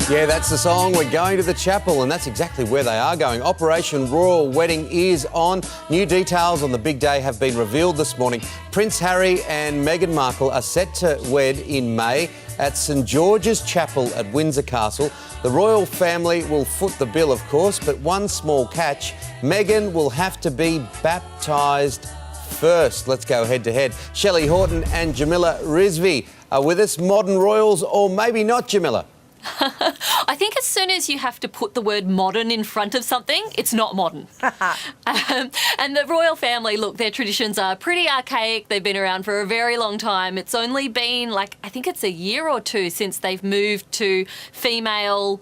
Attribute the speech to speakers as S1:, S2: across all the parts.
S1: Yeah, that's the song. We're going to the chapel, and that's exactly where they are going. Operation Royal Wedding is on. New details on the big day have been revealed this morning. Prince Harry and Meghan Markle are set to wed in May at St George's Chapel at Windsor Castle. The royal family will foot the bill, of course, but one small catch. Meghan will have to be baptised first. Let's go head to head. Shelley Horton and Jamila Rizvi are with us. Modern royals, or maybe not, Jamila?
S2: I think as soon as you have to put the word modern in front of something, it's not modern. And the royal family, look, their traditions are pretty archaic. They've been around for a very long time. It's only been, I think it's a year or two since they've moved to female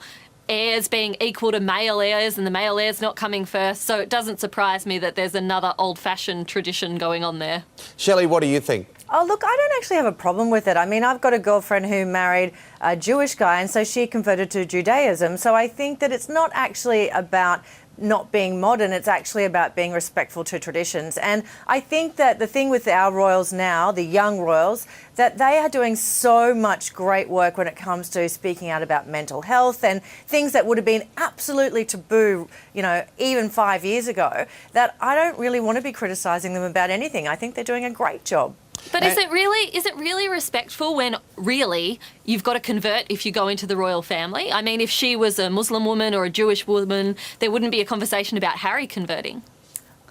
S2: heirs being equal to male heirs and the male heirs not coming first. So it doesn't surprise me that there's another old-fashioned tradition going on there.
S1: Shelley, what do you think?
S3: Oh, look, I don't actually have a problem with it. I mean, I've got a girlfriend who married a Jewish guy, and so she converted to Judaism. So I think that it's not actually about not being modern, it's actually about being respectful to traditions. And I think that the thing with our royals now, the young royals, that they are doing so much great work when it comes to speaking out about mental health and things that would have been absolutely taboo, even 5 years ago, that I don't really want to be criticising them about anything. I think they're doing a great job.
S2: But is it really respectful when really you've got to convert if you go into the royal family? I mean, if she was a Muslim woman or a Jewish woman, there wouldn't be a conversation about Harry converting.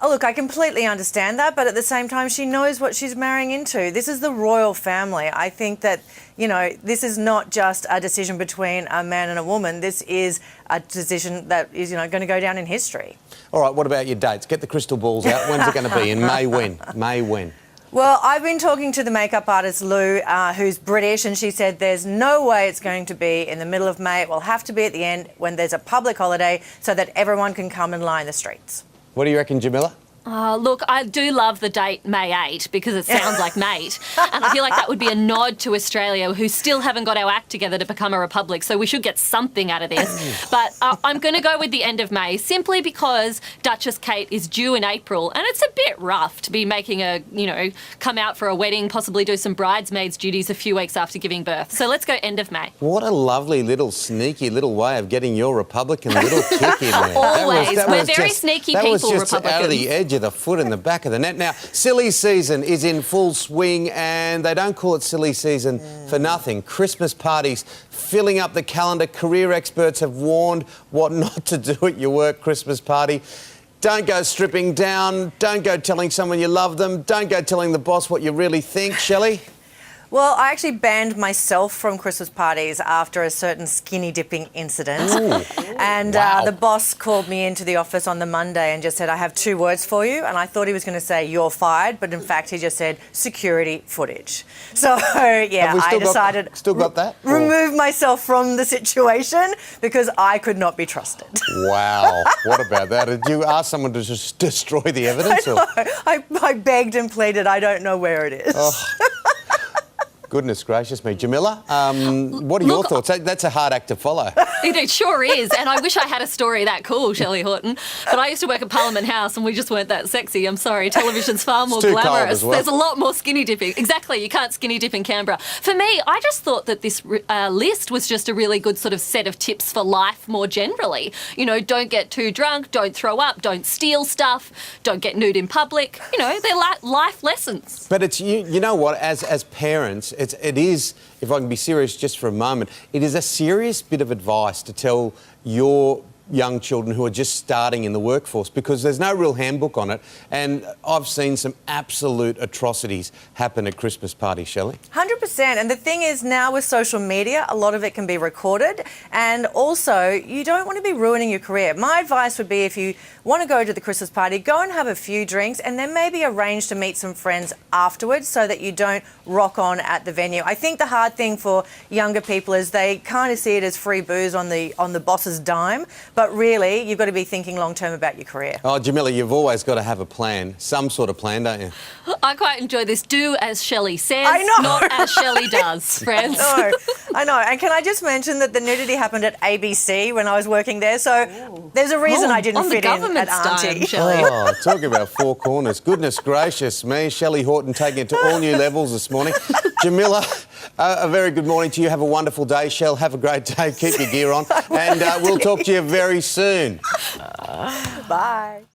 S3: Oh, look, I completely understand that, but at the same time, she knows what she's marrying into. This is the royal family. I think that, this is not just a decision between a man and a woman. This is a decision that is, going to go down in history.
S1: All right, what about your dates? Get the crystal balls out. When's it going to be? In May when? May when?
S3: Well, I've been talking to the makeup artist Lou, who's British, and she said there's no way it's going to be in the middle of May. It will have to be at the end when there's a public holiday so that everyone can come and line the streets.
S1: What do you reckon, Jamila?
S2: Look, I do love the date May 8 because it sounds like mate. And I feel like that would be a nod to Australia, who still haven't got our act together to become a republic. So we should get something out of this. But I'm going to go with the end of May simply because Duchess Kate is due in April. And it's a bit rough to be making come out for a wedding, possibly do some bridesmaids duties a few weeks after giving birth. So let's go end of May.
S1: What a lovely little sneaky little way of getting your Republican little kick in there.
S2: Always. We're very sneaky people,
S1: Republicans. That was just out of the edge of the foot in the back of the net. Now, silly season is in full swing, and they don't call it silly season for nothing. Christmas parties filling up the calendar. Career experts have warned what not to do at your work Christmas party. Don't go stripping down. Don't go telling someone you love them. Don't go telling the boss what you really think. Shelley?
S3: Well, I actually banned myself from Christmas parties after a certain skinny dipping incident. And
S1: Wow.
S3: the boss called me into the office on the Monday and just said, I have 2 words for you. And I thought he was going to say, you're fired. But in fact, he just said, security footage. So, yeah, I decided remove myself from the situation because I could not be trusted.
S1: Wow. What about that? Did you ask someone to just destroy the evidence?
S3: I begged and pleaded. I don't know where it is.
S1: Oh. Goodness gracious me. Jamila, what are your thoughts? That's a hard act to follow.
S2: It sure is, and I wish I had a story that cool, Shelley Horton. But I used to work at Parliament House and we just weren't that sexy. I'm sorry, television's far more
S1: too cold
S2: glamorous.
S1: as well.
S2: There's a lot more skinny dipping. Exactly, you can't skinny dip in Canberra. For me, I just thought that this list was just a really good sort of set of tips for life more generally. Don't get too drunk, don't throw up, don't steal stuff, don't get nude in public. They're life lessons.
S1: But it's, you know what, as parents, it is, if I can be serious just for a moment, it is a serious bit of advice to tell your young children who are just starting in the workforce, because there's no real handbook on it, and I've seen some absolute atrocities happen at Christmas parties, Shelley.
S3: 100%. And the thing is, now with social media, a lot of it can be recorded, and also you don't want to be ruining your career. My advice would be, if you want to go to the Christmas party, go and have a few drinks and then maybe arrange to meet some friends afterwards so that you don't rock on at the venue. I think the hard thing for younger people is they kind of see it as free booze on the boss's dime. But really, you've got to be thinking long-term about your career.
S1: Oh, Jamila, you've always got to have a plan, some sort of plan, don't you?
S2: I quite enjoy this. Do as Shelley says,
S3: I know.
S2: not as Shelley does, friends.
S3: No. I know. And can I just mention that the nudity happened at ABC when I was working there, so there's a reason I didn't
S2: on the
S3: fit in at
S2: government's dime,
S3: Auntie.
S2: Shelley.
S1: Oh, talking about four corners. Goodness gracious me. Shelley Horton taking it to all new levels this morning. Jamila, a very good morning to you. Have a wonderful day, Shell. Have a great day. Keep your gear on. And we'll talk to you very soon.
S3: Bye.